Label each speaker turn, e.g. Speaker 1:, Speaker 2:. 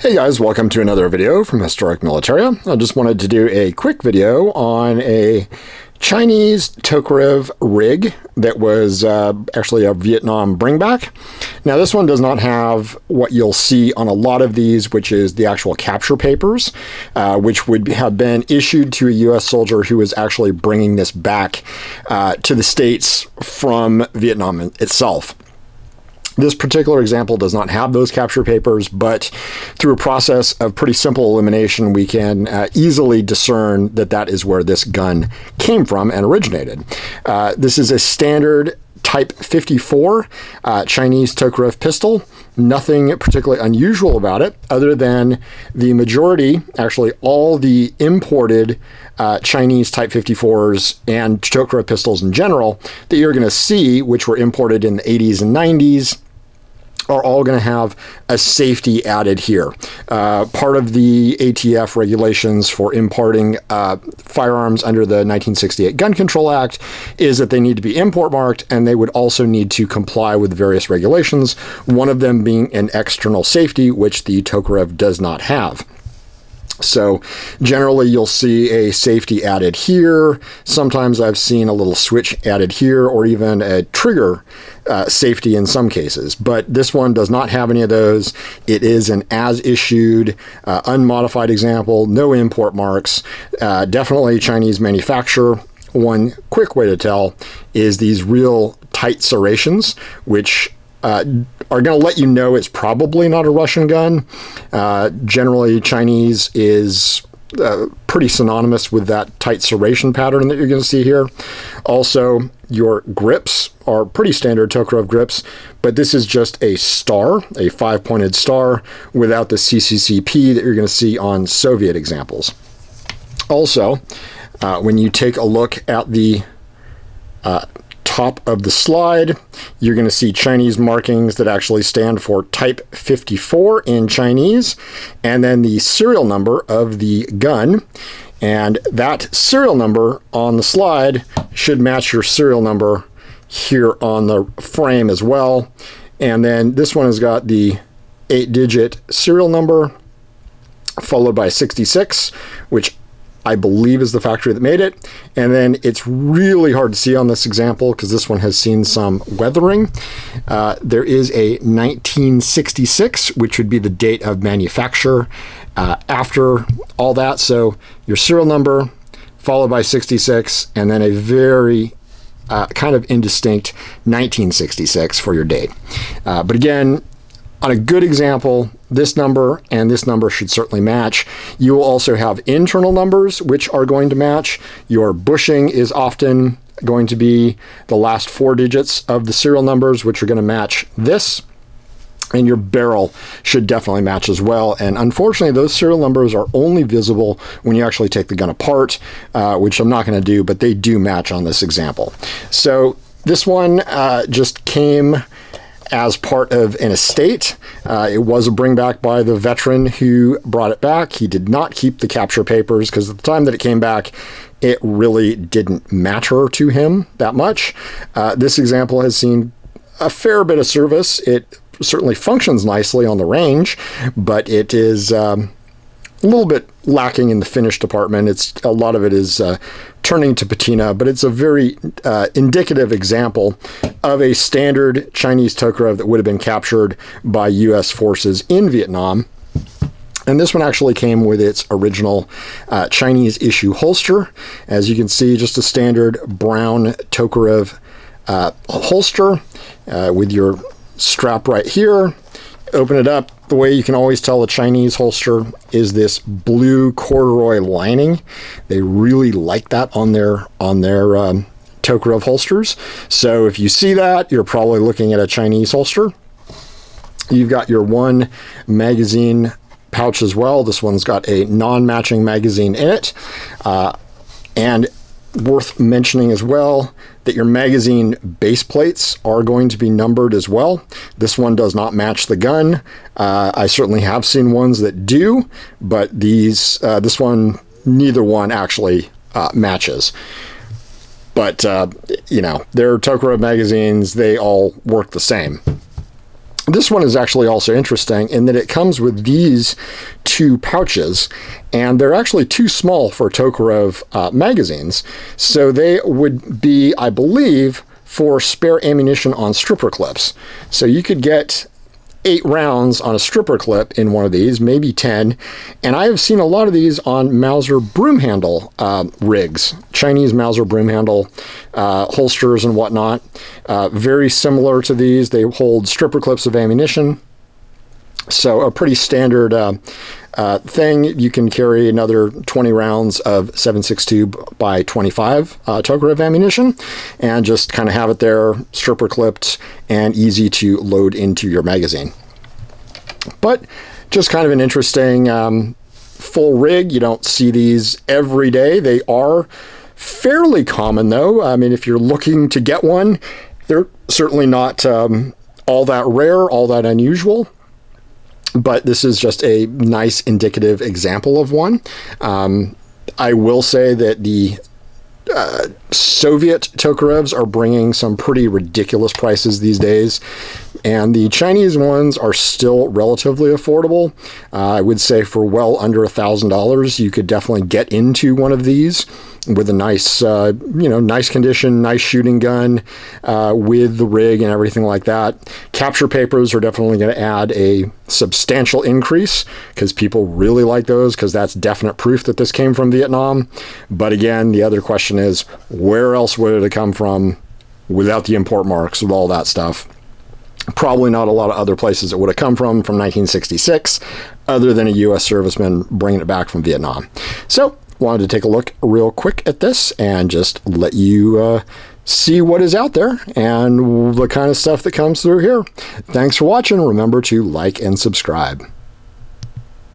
Speaker 1: Hey guys, welcome to another video from Historic Militaria. I just wanted to do a quick video on a Chinese Tokarev rig that was actually a Vietnam bringback. Now this one does not have what you'll see on a lot of these, which is the actual capture papers, which would have been issued to a U.S. soldier who was actually bringing this back to the States from Vietnam itself. This particular example does not have those capture papers, but through a process of pretty simple elimination, we can easily discern that that is where this gun came from and originated. This is a standard Type 54 Chinese Tokarev pistol. Nothing particularly unusual about it, other than the majority, actually all the imported Chinese Type 54s and Tokarev pistols in general that you're going to see, which were imported in the 80s and 90s, are all going to have a safety added here. Part of the ATF regulations for importing firearms under the 1968 Gun Control Act is that they need to be import marked, and they would also need to comply with various regulations, one of them being an external safety, which the Tokarev does not have. So generally you'll see a safety added here. Sometimes I've seen a little switch added here, or even a trigger safety in some cases. But this one does not have any of those. It is an as-issued, unmodified example, no import marks, definitely Chinese manufacturer. One quick way to tell is these real tight serrations, which are going to let you know it's probably not a Russian gun. Generally, Chinese is pretty synonymous with that tight serration pattern that you're going to see here. Also, your grips are pretty standard Tokarev grips, but this is just a star, a 5-pointed star, without the CCCP that you're going to see on Soviet examples. Also, when you take a look at the top of the slide, you're going to see Chinese markings that actually stand for Type 54 in Chinese, and then the serial number of the gun. And that serial number on the slide should match your serial number here on the frame as well. And then this one has got the 8-digit serial number followed by 66, which I believe is the factory that made it. And then it's really hard to see on this example because this one has seen some weathering. There is a 1966, which would be the date of manufacture after all that. So your serial number followed by 66, and then a very kind of indistinct 1966 for your date. But again, on a good example, this number and this number should certainly match. You will also have internal numbers which are going to match. Your bushing is often going to be the last 4 digits of the serial numbers, which are going to match this. And your barrel should definitely match as well. And unfortunately, those serial numbers are only visible when you actually take the gun apart, which I'm not going to do, but they do match on this example. So this one just came as part of an estate. It was a bringback by the veteran who brought it back. He did not keep the capture papers because at the time that it came back, it really didn't matter to him that much. This example has seen a fair bit of service. It certainly functions nicely on the range, but it is a little bit lacking in the finish department. A lot of it is turning to patina, but it's a very indicative example of a standard Chinese Tokarev that would have been captured by U.S. forces in Vietnam. And this one actually came with its original Chinese issue holster. As you can see, just a standard brown Tokarev holster with your strap right here. Open it up. The way you can always tell a Chinese holster is this blue corduroy lining. They really like that on their Tokarev holsters. So if you see that, you're probably looking at a Chinese holster. You've got your one magazine pouch as well. This one's got a non-matching magazine in it. And worth mentioning as well that your magazine base plates are going to be numbered as well. This one does not match the gun. I certainly have seen ones that do, but this one, neither one actually matches. But, you know, they're Tokarev magazines, they all work the same. This one is actually also interesting in that it comes with these two pouches, and they're actually too small for Tokarev magazines. So they would be, I believe, for spare ammunition on stripper clips. So you could get 8 rounds on a stripper clip in one of these, maybe 10. And I have seen a lot of these on Mauser broom handle rigs, Chinese Mauser broom handle holsters and whatnot. Very similar to these. They hold stripper clips of ammunition. So a pretty standard thing. You can carry another 20 rounds of 7.62 by 25 Tokarev ammunition, and just kind of have it there, stripper clipped and easy to load into your magazine. But just kind of an interesting full rig. You don't see these every day. They are fairly common, though. I mean, if you're looking to get one, they're certainly not all that rare, all that unusual. But this is just a nice indicative example of one. I will say that the Soviet Tokarevs are bringing some pretty ridiculous prices these days, and the Chinese ones are still relatively affordable. I would say for well under $1,000, you could definitely get into one of these with a nice, nice condition, nice shooting gun, with the rig and everything like that. Capture papers are definitely going to add a substantial increase because people really like those, because that's definite proof that this came from Vietnam. But again, the other question is, where else would it have come from without the import marks, with all that stuff? Probably not a lot of other places it would have come from 1966, other than a U.S. serviceman bringing it back from Vietnam. So, wanted to take a look real quick at this and just let you see what is out there and the kind of stuff that comes through here. Thanks for watching. Remember to like and subscribe.